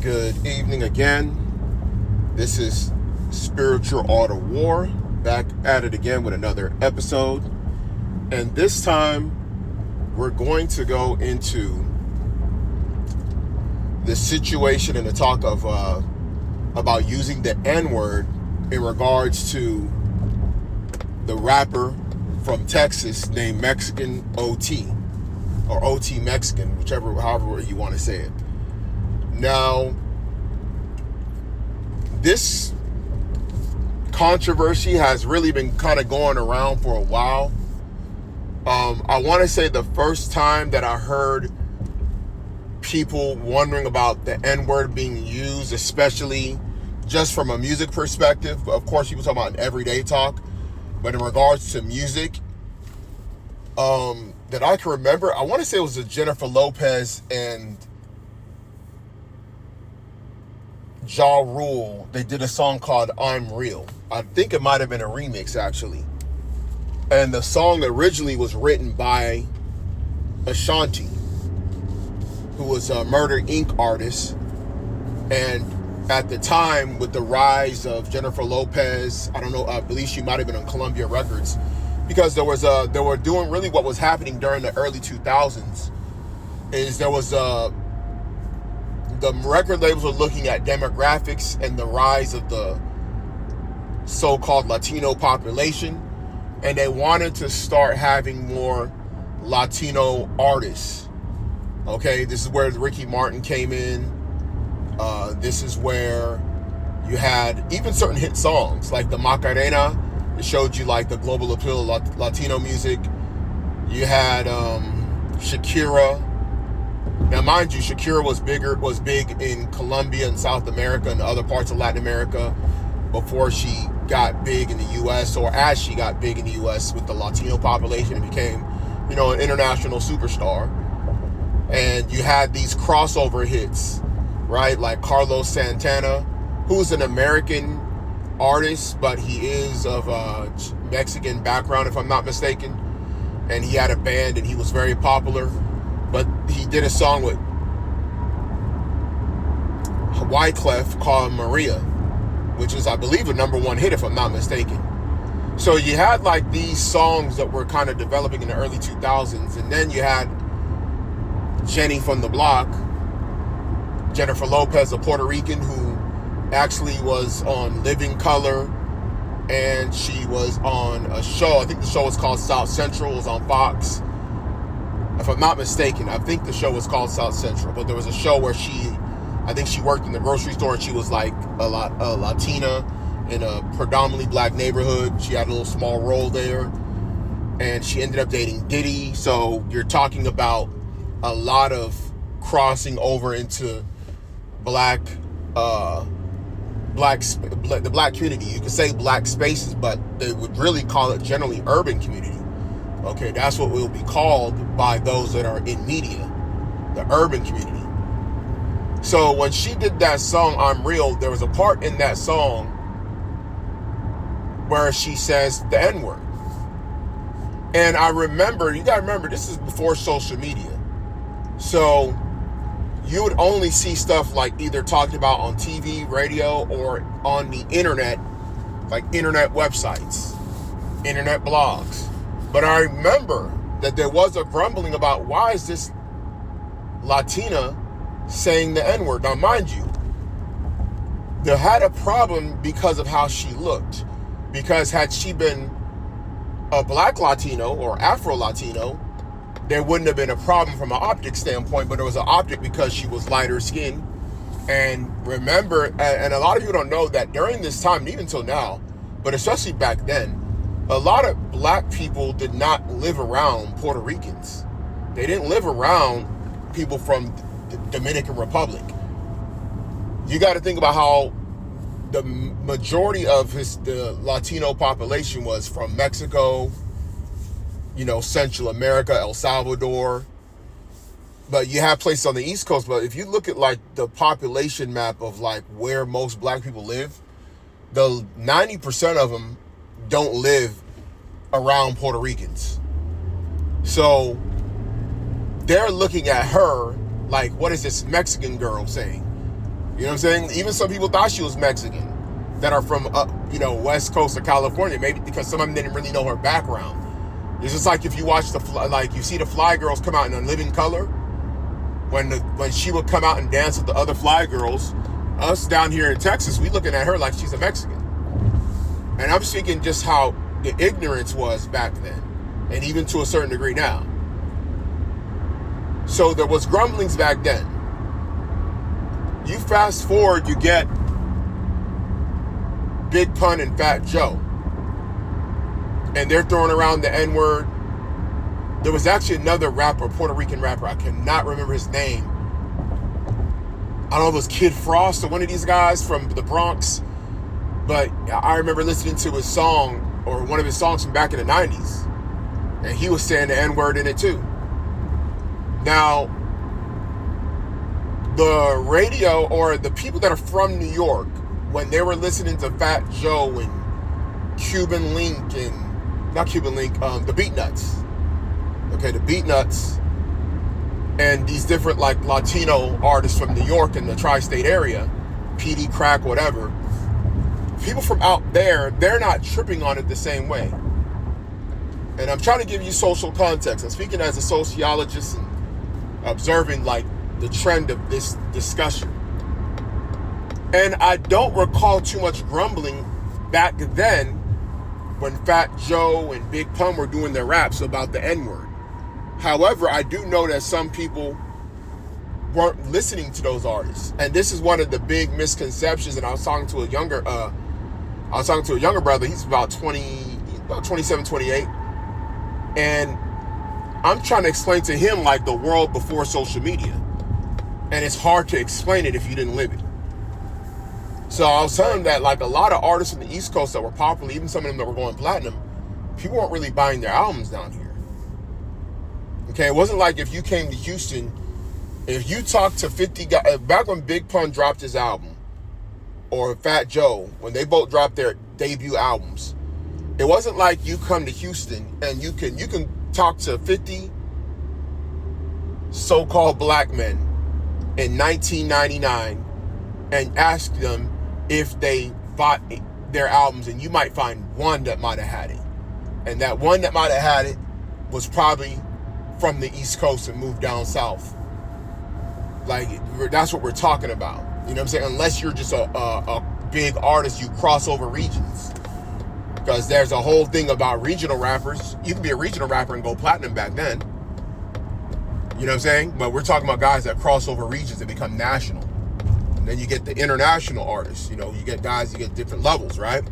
Good evening again. This is Spiritual Art of War, back at it again with another episode. And this time, we're going to go into the situation and the talk of about using the N-word in regards to the rapper from Texas named Mexican OT, or OT Mexican, however you want to say it. Now, this controversy has really been kind of going around for a while. I want to say the first time that I heard people wondering about the N-word being used, especially just from a music perspective. Of course, people talk about an everyday talk, but in regards to music, that I can remember, I want to say it was Jennifer Lopez and Ja Rule. They did a song called I'm Real. I think it might have been a remix, actually. And the song originally was written by Ashanti, who was a Murder Inc. artist. And at the time, with the rise of Jennifer Lopez, I don't know, I believe she might have been on Columbia Records, because they were doing really what was happening during the early 2000s is there was the record labels were looking at demographics and the rise of the so-called Latino population, and they wanted to start having more Latino artists. Okay, this is where Ricky Martin came in. This is where you had even certain hit songs like the Macarena. It showed you like the global appeal of Latino music. You had Shakira. Now, mind you, Shakira was big in Colombia and South America and other parts of Latin America before she got big in the U.S., or as she got big in the U.S. with the Latino population and became, an international superstar. And you had these crossover hits, right? Like Carlos Santana, who's an American artist, but he is of a Mexican background, if I'm not mistaken. And he had a band and he was very popular. But he did a song with Wyclef called Maria, which is, I believe, a #1 hit, if I'm not mistaken. So you had like these songs that were kind of developing in the early 2000s. And then you had Jenny from the block, Jennifer Lopez, a Puerto Rican who actually was on Living Color. And she was on a show, I think the show was called South Central, it was on Fox. If I'm not mistaken, I think the show was called South Central, but there was a show where I think she worked in the grocery store and she was like a Latina in a predominantly black neighborhood. She had a little small role there, and she ended up dating Diddy. So you're talking about a lot of crossing over into the black community. You could say black spaces, but they would really call it generally urban community. Okay, that's what will be called by those that are in media, the urban community. So when she did that song, I'm Real, there was a part in that song where she says the N-word. And I remember, you gotta remember, this is before social media. So you would only see stuff like either talked about on TV, radio, or on the internet, like internet websites, internet blogs. But I remember that there was a grumbling about, why is this Latina saying the N-word? Now, mind you, they had a problem because of how she looked. Because had she been a black Latino or Afro-Latino, there wouldn't have been a problem from an optic standpoint, but there was an optic because she was lighter skinned. And remember, and a lot of people don't know that during this time, even till now, but especially back then, a lot of black people did not live around Puerto Ricans. They didn't live around people from the Dominican Republic. You got to think about how the majority of the Latino population was from Mexico, Central America, El Salvador. But you have places on the East Coast. But if you look at like the population map of like where most black people live, the 90% of them don't live around Puerto Ricans. So they're looking at her like, what is this Mexican girl saying? You know what I'm saying? Even some people thought she was Mexican that are from, West Coast of California, maybe because some of them didn't really know her background. It's just like if you watch you see the Fly Girls come out in A Living Color, when she would come out and dance with the other Fly Girls, us down here in Texas, we looking at her like she's a Mexican. And I'm speaking just how the ignorance was back then, and even to a certain degree now. So there was grumblings back then. You fast forward, you get Big Pun and Fat Joe, and they're throwing around the N-word. There was actually another rapper, Puerto Rican rapper, I cannot remember his name. I don't know if it was Kid Frost or one of these guys from the Bronx, but I remember listening to his song, or one of his songs from back in the 90s, and he was saying the N-word in it too. Now, the radio, or the people that are from New York, when they were listening to Fat Joe and Cuban Link and, not Cuban Link, the Beatnuts. Okay, the Beatnuts and these different like Latino artists from New York and the tri-state area, PD Crack, whatever. People from out there, they're not tripping on it the same way. And I'm trying to give you social context. I'm speaking as a sociologist and observing like the trend of this discussion. And I don't recall too much grumbling back then when Fat Joe and Big Pun were doing their raps about the N-word. However, I do know that some people weren't listening to those artists. And this is one of the big misconceptions. And I was talking to a younger brother. He's about 27, 28. And I'm trying to explain to him like the world before social media. And it's hard to explain it if you didn't live it. So I was telling him that like a lot of artists on the East Coast that were popular, even some of them that were going platinum, people weren't really buying their albums down here. Okay, it wasn't like if you came to Houston, if you talked to 50 guys, back when Big Pun dropped his album, or Fat Joe, when they both dropped their debut albums, it wasn't like you come to Houston and you can talk to 50 so-called black men in 1999 and ask them if they bought their albums, and you might find one that might have had it. And that one that might have had it was probably from the East Coast and moved down south. Like, that's what we're talking about. You know what I'm saying? Unless you're just a big artist, you cross over regions. Because there's a whole thing about regional rappers. You can be a regional rapper and go platinum back then. You know what I'm saying? But we're talking about guys that cross over regions and become national. And then you get the international artists. You know, you get guys, you get different levels, right?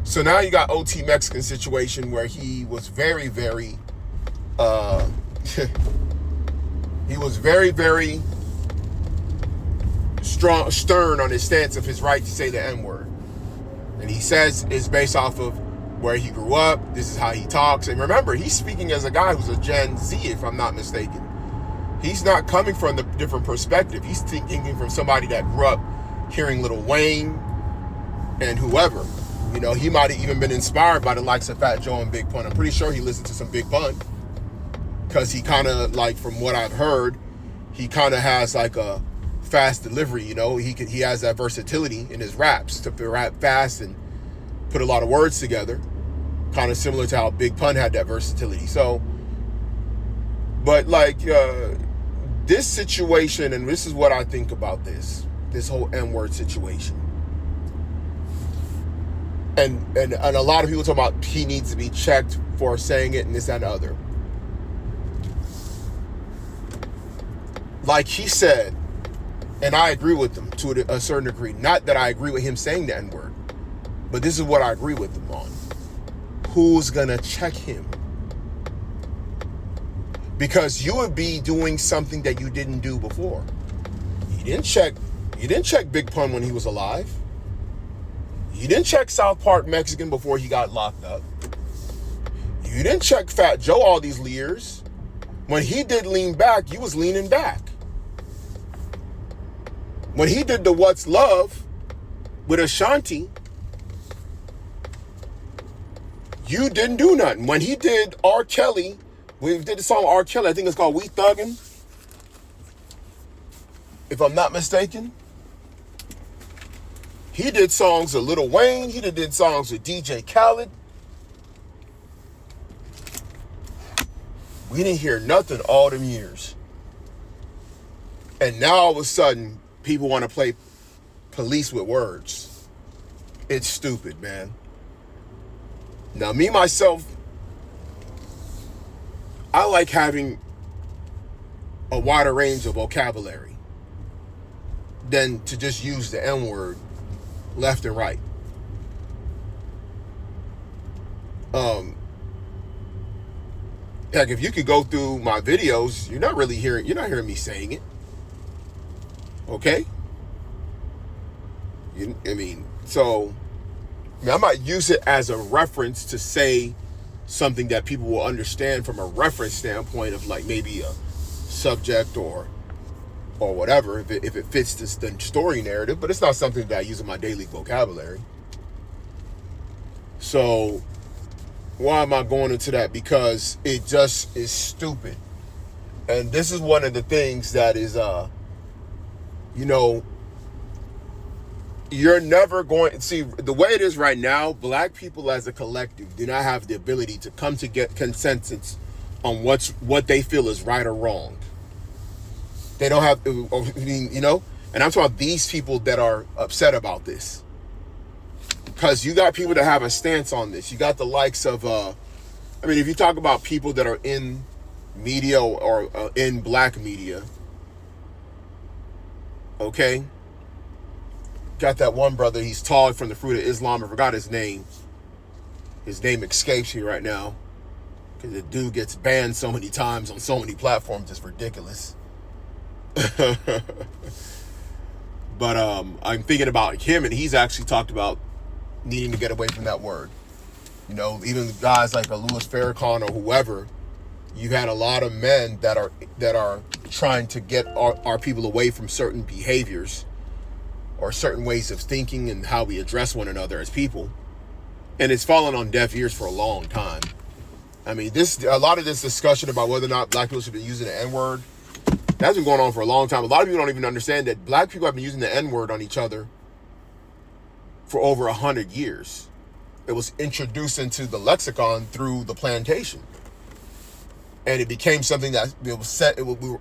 So now you got OT Mexican situation where he was very, very he was very, very stern on his stance of his right to say the N-word. And he says it's based off of where he grew up. This is how he talks. And remember, he's speaking as a guy who's a Gen Z, if I'm not mistaken. He's not coming from the different perspective. He's thinking from somebody that grew up hearing Lil Wayne and whoever. You know, he might have even been inspired by the likes of Fat Joe and Big Pun. I'm pretty sure he listened to some Big Pun. Because he kind of, like, from what I've heard, he kind of has, like, a fast delivery, you know? He has that versatility in his raps to rap fast and put a lot of words together. Kind of similar to how Big Pun had that versatility. So, but, like, this situation, and this is what I think about this whole N-word situation. And a lot of people talk about he needs to be checked for saying it and this, that, and the other. Like he said, and I agree with him to a certain degree. Not that I agree with him saying the N-word, but this is what I agree with him on. Who's gonna check him? Because you would be doing something that you didn't do before. You didn't check Big Pun when he was alive. You didn't check South Park Mexican before he got locked up. You didn't check Fat Joe all these years. When he did Lean Back, you was leaning back. When he did the What's Love with Ashanti, you didn't do nothing. When he did R. Kelly, when he did the song R. Kelly, I think it's called We Thuggin', if I'm not mistaken. He did songs with Lil Wayne. He did songs with DJ Khaled. We didn't hear nothing all them years. And now all of a sudden, people want to play police with words. It's stupid, man. Now, me, myself, I like having a wider range of vocabulary than to just use the N-word left and right. Heck, if you could go through my videos, you're not hearing me saying it. Okay? I might use it as a reference to say something that people will understand from a reference standpoint of like maybe a subject or whatever, if it fits the story narrative, but it's not something that I use in my daily vocabulary. So why am I going into that? Because it just is stupid. And this is one of the things that is, you're never going, see, the way it is right now, black people as a collective do not have the ability to come to get consensus on what they feel is right or wrong. They don't have, and I'm talking about these people that are upset about this. Because you got people that have a stance on this. You got the likes of, if you talk about people that are in media or in black media, okay? Got that one brother, he's tall from the Fruit of Islam. I forgot his name. His name escapes me right now. Because the dude gets banned so many times on so many platforms, it's ridiculous. But I'm thinking about him, and he's actually talked about needing to get away from that word. Even guys like a Louis Farrakhan or whoever, you had a lot of men that are trying to get our people away from certain behaviors or certain ways of thinking and how we address one another as people. And it's fallen on deaf ears for a long time. A lot of this discussion about whether or not black people should be using the N-word, that's been going on for a long time. A lot of people don't even understand that black people have been using the N-word on each other for over 100 years. It was introduced into the lexicon through the plantation. And it became something that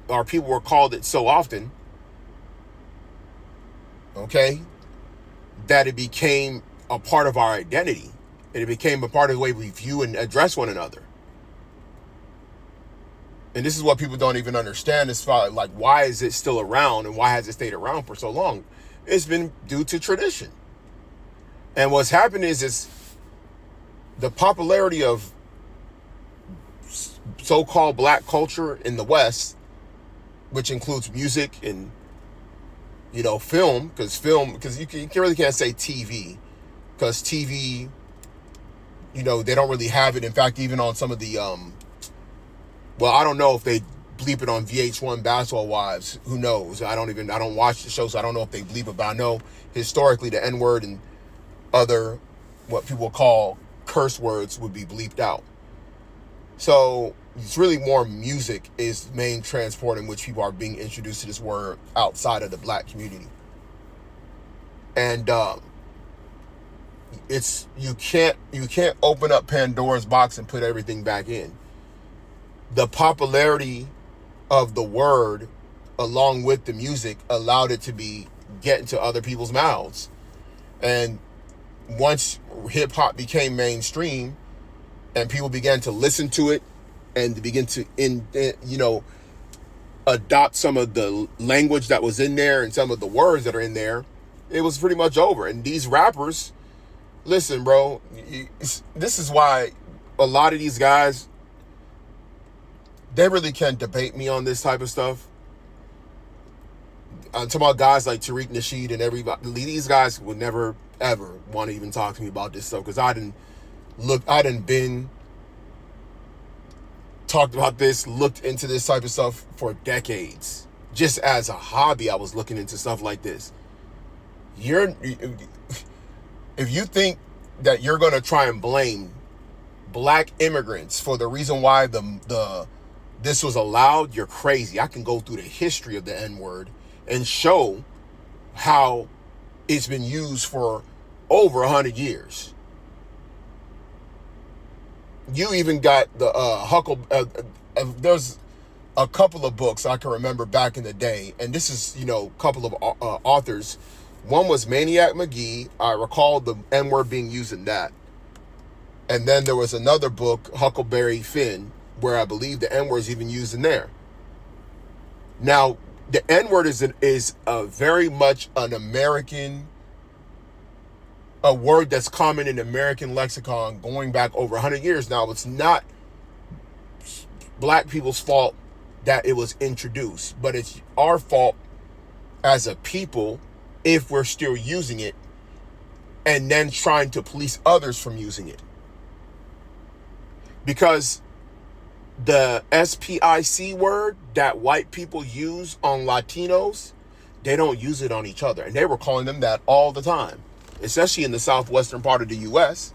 our people were called it so often, okay, that it became a part of our identity. And it became a part of the way we view and address one another. And this is what people don't even understand as far like, why is it still around and why has it stayed around for so long? It's been due to tradition. And what's happened is the popularity of so-called black culture in the West, which includes music and, film, because you really can't say TV, because TV, they don't really have it. In fact, even on some of the, I don't know if they bleep it on VH1 Basketball Wives. Who knows? I don't watch the show, so I don't know if they bleep it, but I know historically the N-word and other, what people call curse words, would be bleeped out. So it's really more music is the main transport in which people are being introduced to this word outside of the black community. And you can't open up Pandora's box and put everything back in. The popularity of the word along with the music allowed it to get into other people's mouths. And once hip hop became mainstream and people began to listen to it and begin to adopt some of the language that was in there and some of the words that are in there, it was pretty much over. And these rappers, listen, bro, this is why a lot of these guys, they really can't debate me on this type of stuff. I'm talking about guys like Tariq Nasheed and everybody. These guys would never, ever want to even talk to me about this stuff, because I didn't been talked about this, looked into this type of stuff for decades. Just as a hobby, I was looking into stuff like this. If you think that you're going to try and blame black immigrants for the reason why this was allowed, you're crazy. I can go through the history of the N-word and show how it's been used for over 100 years. You even got the there's a couple of books I can remember back in the day, and this is, a couple of authors. One was Maniac McGee. I recall the N-word being used in that. And then there was another book, Huckleberry Finn, where I believe the N-word is even used in there. Now, the N-word is a very much an American, a word that's common in American lexicon going back over 100 years. Now, it's not black people's fault that it was introduced, but it's our fault as a people if we're still using it and then trying to police others from using it. Because the SPIC word that white people use on Latinos, they don't use it on each other. And they were calling them that all the time, especially in the southwestern part of the U.S.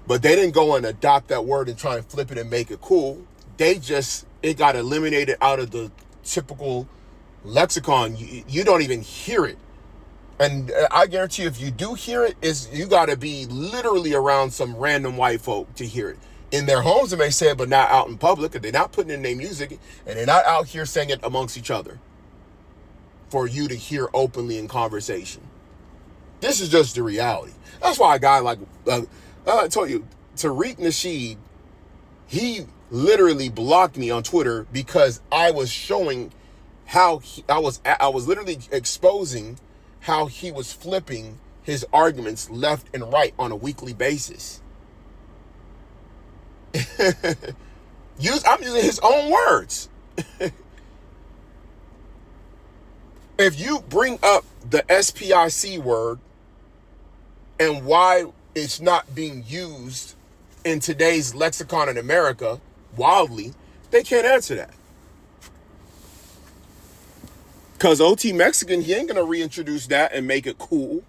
But they didn't go and adopt that word and try and flip it and make it cool. It got eliminated out of the typical lexicon. You don't even hear it. And I guarantee you, if you do hear it, you got to be literally around some random white folk to hear it. In their homes, they may say it, but not out in public. They're not putting in their music, and they're not out here saying it amongst each other for you to hear openly in conversation. This is just the reality. That's why a guy like, I told you, Tariq Nasheed, he literally blocked me on Twitter because I was showing how I was literally exposing how he was flipping his arguments left and right on a weekly basis. I'm using his own words. If you bring up the SPIC word and why it's not being used in today's lexicon in America wildly, they can't answer that. Because OT Mexican, he ain't going to reintroduce that and make it cool.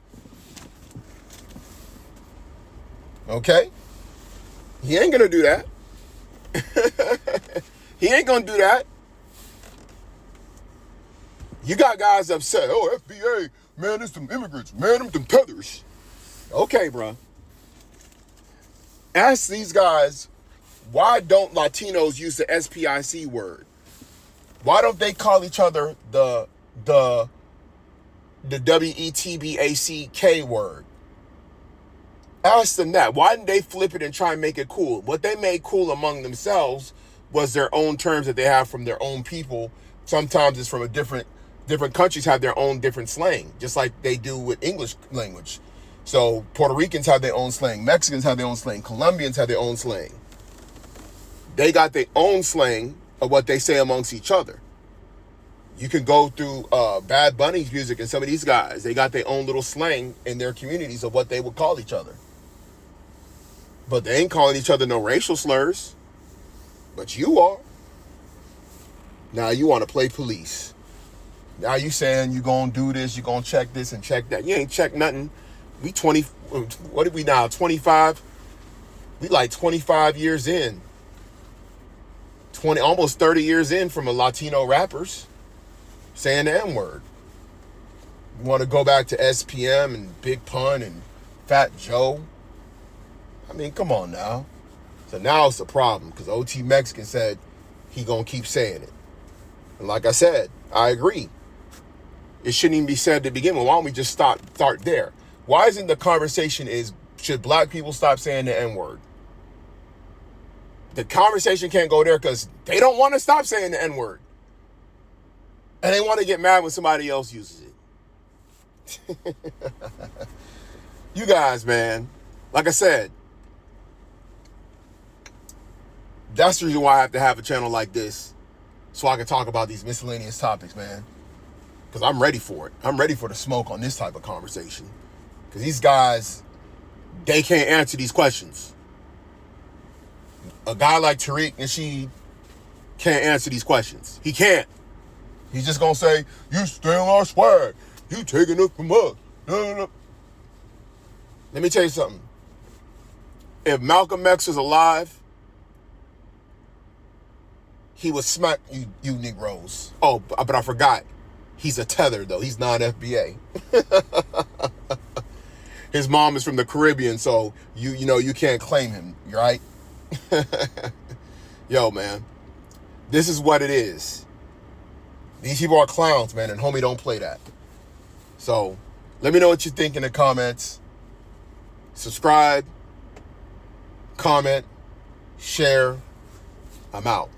Okay? He ain't going to do that. He ain't going to do that. You got guys upset. Oh, FBA, man, there's some immigrants. Man, them tethers. Okay, bro. Ask these guys, why don't Latinos use the SPIC word? Why don't they call each other the WETBACK word? Ask them that. Why didn't they flip it and try and make it cool? What they made cool among themselves was their own terms that they have from their own people. Sometimes it's from a different countries have their own different slang, just like they do with English language. So Puerto Ricans have their own slang. Mexicans have their own slang. Colombians have their own slang. They got their own slang of what they say amongst each other. You can go through Bad Bunny's music and some of these guys. They got their own little slang in their communities of what they would call each other. But they ain't calling each other no racial slurs. But you are. Now you want to play police. Now you saying you going to do this, you going to check this and check that. You ain't check nothing. We 20, what are we now, 25? We like 25 years in. Almost 30 years in from a Latino rappers saying the N-word. You want to go back to SPM and Big Pun and Fat Joe? I mean, come on now. So now it's a problem because OT Mexican said he gonna keep saying it. And like I said, I agree. It shouldn't even be said to begin with. Why don't we just start there? Why isn't the conversation should black people stop saying the N-word? The conversation can't go there because they don't want to stop saying the N-word. And they want to get mad when somebody else uses it. You guys, man, like I said, that's the reason why I have to have a channel like this so I can talk about these miscellaneous topics, man. Because I'm ready for it. I'm ready for the smoke on this type of conversation. Because these guys, they can't answer these questions. A guy like Tariq Nasheed can't answer these questions. He can't. He's just going to say, you stealing our swag. You taking it from us. No. Let me tell you something. If Malcolm X was alive, he would smack you Negroes. Oh, but I forgot. He's a tether, though. He's non-FBA. His mom is from the Caribbean, so you know you can't claim him, right? Yo, man, this is what it is. These people are clowns, man, and homie, don't play that. So let me know what you think in the comments. Subscribe, comment, share. I'm out.